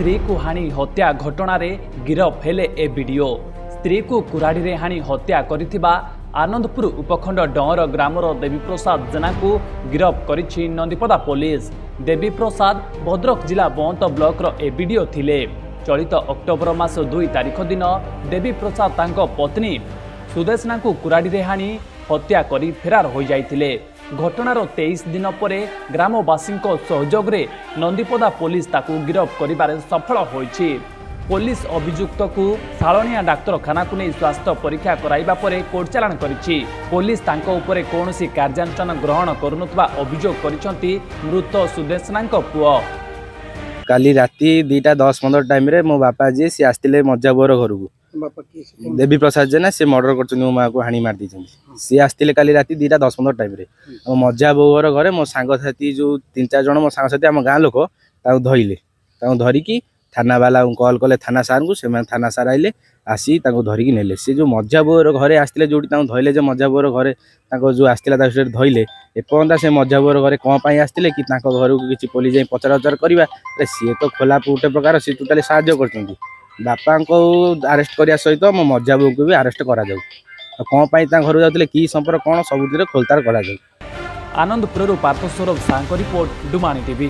स्त्री को हाणी हत्या घटना रे गिरफ हेले ए वीडियो। स्त्री को कुराड़ी रे हाणी हत्या करिथिबा आनंदपुर उपखंड डर ग्रामर देवीप्रसाद जेना को गिरफ करिछि नंदीपदा पुलिस। देवीप्रसाद भद्रक जिला बंत ब्लॉक रो ए वीडियो थिले। चलित अक्टोबर मास 2 तारिख दिन देवीप्रसाद तांको पत्नी सुदेशना को कुराड़ी रे हाणी हत्या करी फेरार हो जाइथिले। घटनार 23 दिन पर ग्रामवासी सहयोग रे नंदीपदा पुलिस ताकू गिरफ करिबारे सफल होइछि। पुलिस अभियुक्त को सालनिया डाक्तरखाना को नहीं स्वास्थ्य परीक्षा कराइबा परे कोर्ट चालान करिछि। पुलिस तांको उपरे कोनोसी कार्यानुष्ठान ग्रहण करुनथबा अभियोग करिसंती मृत सुदेशनांक पुओ। काली राती 2:10-15 टाइम रे मो बापा जी सी आस्तिले मज्जा बोर घर को देवी प्रसाद जेना से मर्डर कर मो माँ को हाणी मार दी सी आस्तिले काली राती 2:10-15 टाइम रे मो मज्जा बोर घरे मो सांग साथी जो 3-4 जन मो सांग साथी आम गाँ लोक धरले धरिकी थाना वाला कॉल कले थाना सार को से थाना सार आइले आसी धरिकी नेले। से जो मज्जा बोर घरे आसते जो धरले जो मज्जा बोर घरे जो आसला धरले एपर्यंत से मज्जा बोर घरे कौन आसते कि घर को किसी पुलिस जाए पचरा उचार करवा सी तो खोला गोटे प्रकार सी टोटाली साहाଯ୍य कर बापा को आरेस्ट करने सहित मो मज्जा बो को भी आरेस्ट करा कौन घर जाते कि संपर्क कौन सब खोलतार करा। आनंदपुर पार्थस्वरूप साह रिपोर्ट डुमानी टीवी।